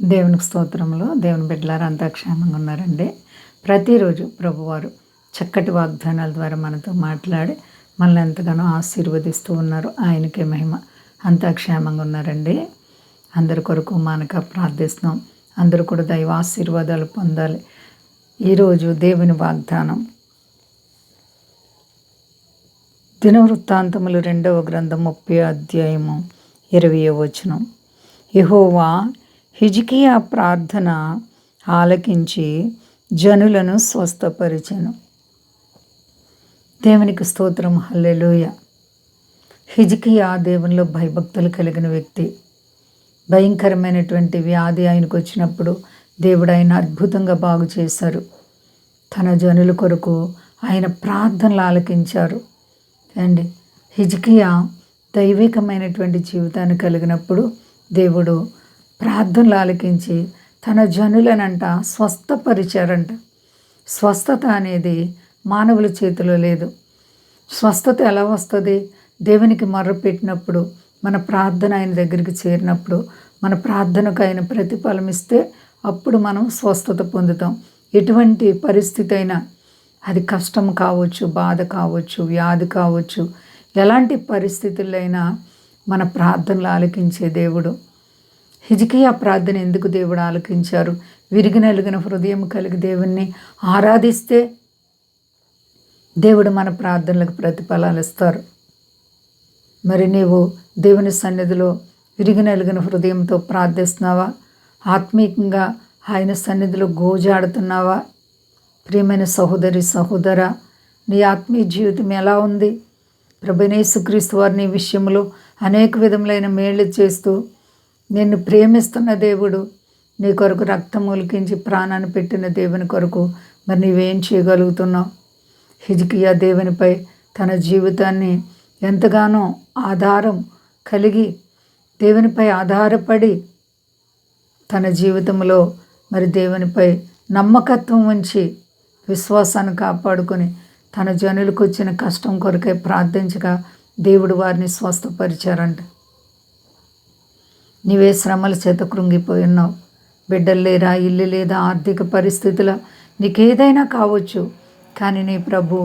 దేవునికి స్తోత్రములు. దేవుని బిడ్డలారా అంతా క్షేమంగా ఉన్నారండి. ప్రతిరోజు ప్రభువారు చక్కటి వాగ్దానాల ద్వారా మనతో మాట్లాడి మనల్ని ఎంతగానో ఆశీర్వదిస్తూ ఉన్నారు. ఆయనకే మహిమ. అంతా క్షేమంగా ఉన్నారండి. అందరి కొరకు మానక ప్రార్థిస్తున్నాం. అందరూ కూడా దైవ ఆశీర్వాదాలు పొందాలి. ఈరోజు దేవుని వాగ్దానం దినవృత్తాంతములు 2వ గ్రంథం 30వ అధ్యాయము 20వ వచనం. యెహోవా హిజ్కియా ప్రార్థన ఆలకించి జనులను స్వస్థపరిచెను. దేవునికి స్తోత్రం. హల్లెలూయా. హిజ్కియా దేవునిలో భయభక్తులు కలిగిన వ్యక్తి. భయంకరమైనటువంటి వ్యాధి ఆయనకు వచ్చినప్పుడు దేవుడు ఆయన అద్భుతంగా బాగు చేశారు. తన జనుల కొరకు ఆయన ప్రార్థనలు ఆలకించారు అండి. హిజ్కియా దైవికమైనటువంటి జీవితాన్ని కలిగినప్పుడు దేవుడు ప్రార్థనలు ఆలకించి తన జనులనంట స్వస్థపరిచారంట. స్వస్థత అనేది మానవుల చేతిలో లేదు. స్వస్థత ఎలా వస్తుంది? దేవునికి మొర్రపెట్టినప్పుడు, మన ప్రార్థన ఆయన దగ్గరికి చేరినప్పుడు, మన ప్రార్థనకు ఆయన ప్రతిఫలం ఇస్తే అప్పుడు మనం స్వస్థత పొందుతాం. ఎటువంటి పరిస్థితి అయినా, అది కష్టం కావచ్చు, బాధ కావచ్చు, వ్యాధి కావచ్చు, ఎలాంటి పరిస్థితుల్లో అయినా మన ప్రార్థనలు ఆలకించే దేవుడు. హిజ్కియా ప్రార్థన ఎందుకు దేవుడు ఆలకించారు? విరిగి నలిగిన హృదయం కలిగి దేవుణ్ణి ఆరాధిస్తే దేవుడు మన ప్రార్థనలకు ప్రతిఫలాలు ఇస్తారు. మరి నీవు దేవుని సన్నిధిలో విరిగి నలిగిన హృదయంతో ప్రార్థిస్తున్నావా? ఆత్మీయంగా ఆయన సన్నిధిలో గోజాడుతున్నావా? ప్రియమైన సహోదరి సహోదరా, నీ ఆత్మీయ జీవితం ఎలా ఉంది? ప్రభువైన యేసుక్రీస్తు వారి నీ విషయంలో అనేక విధములైన మేళ్ళు చేస్తూ నిన్ను ప్రేమిస్తున్న దేవుడు, నీ కొరకు రక్తం ఒలికించి ప్రాణాన్ని పెట్టిన దేవుని కొరకు మరి నీవేం చేయగలుగుతున్నావు? హిజ్కియా దేవునిపై తన జీవితాన్ని ఎంతగానో ఆధారం కలిగి దేవునిపై ఆధారపడి తన జీవితంలో మరి దేవునిపై నమ్మకత్వం ఉంచి విశ్వాసాన్ని కాపాడుకొని తన జనులకు వచ్చిన కష్టం కొరకై ప్రార్థించగా దేవుడు వారిని స్వస్థపరిచారంట. నీవే శ్రమల చేత కృంగిపోయి ఉన్నావు. బిడ్డలు లేరా, ఇల్లు లేదా, ఆర్థిక పరిస్థితుల నీకేదైనా కావచ్చు, కానీ నీ ప్రభు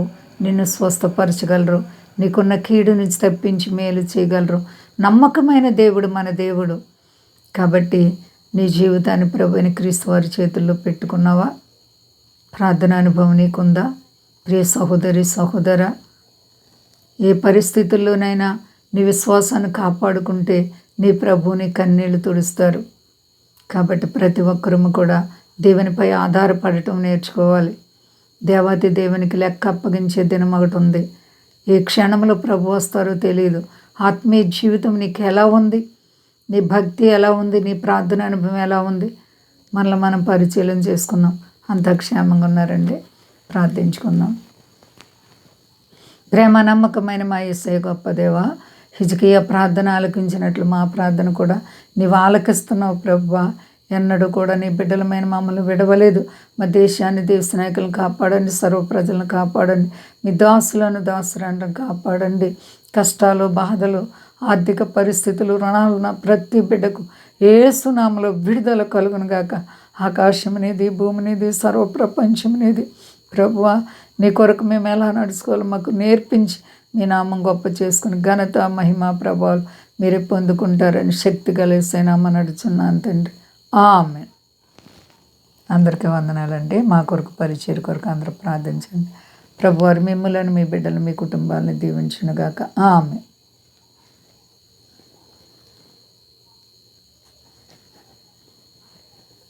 నిన్ను స్వస్థపరచగలరు. నీకున్న కీడు నుంచి తప్పించి మేలు చేయగలరు. నమ్మకమైన దేవుడు మన దేవుడు. కాబట్టి నీ జీవితాన్ని ప్రభువైన క్రీస్తు వారి చేతుల్లో పెట్టుకున్నావా? ప్రార్థన అనుభవం నీకుందా? ప్రియ సహోదరి సహోదరా, ఏ పరిస్థితుల్లోనైనా నీ విశ్వాసాన్ని కాపాడుకుంటే నీ ప్రభువుని కన్నీళ్లు తుడుస్తారు. కాబట్టి ప్రతి ఒక్కరూ కూడా దేవునిపై ఆధారపడటం నేర్చుకోవాలి. దేవాతి దేవునికి లెక్క అప్పగించే దినం ఒకటి ఉంది. ఏ క్షణంలో ప్రభు వస్తారో తెలియదు. ఆత్మీయ జీవితం నీకు ఎలా ఉంది? నీ భక్తి ఎలా ఉంది? నీ ప్రార్థన అనుభవం ఎలా ఉంది? మనల్ని మనం పరిశీలన చేసుకుందాం. అంత క్షేమంగా ఉన్నారండి. ప్రార్థించుకుందాం. ప్రేమ నమ్మకమైన మా యేసయ్య గొప్ప దేవా, హిజ్కియా ప్రార్థన ఆలకించినట్లు మా ప్రార్థన కూడా నీవు ఆలకిస్తున్నావు ప్రభువా. ఎన్నడూ కూడా నీ బిడ్డలమైన మమ్మల్ని విడవలేదు. మా దేశాన్ని, దేశ నాయకులను కాపాడండి. సర్వ ప్రజలను కాపాడండి. మీ దాసులను, దాసురాండ్లను కాపాడండి. కష్టాలు, బాధలు, ఆర్థిక పరిస్థితులు, రుణాలున్న ప్రతి బిడ్డకు యేసు నామములో విడుదల కలుగును గాక. ఆకాశం నీది, భూమి నీది, సర్వ ప్రపంచం నీది ప్రభువా. నీ కొరకు మేము ఎలా నడుచుకోవాలో మాకు నేర్పించి మీ నామం గొప్ప చేసుకుని ఘనత, మహిమ, ప్రభావాలు మీరే పొందుకుంటారని శక్తి కలిసే నామ నడుచున్నాను తండ్రి. ఆమేన్. అందరికీ వందనాలండి. మా కొరకు పరిచయం కొరకు అందరూ ప్రార్థించండి. ప్రభువారు మిమ్మల్ని, మీ బిడ్డలు, మీ కుటుంబాలను దీవించునుగాక. ఆమేన్.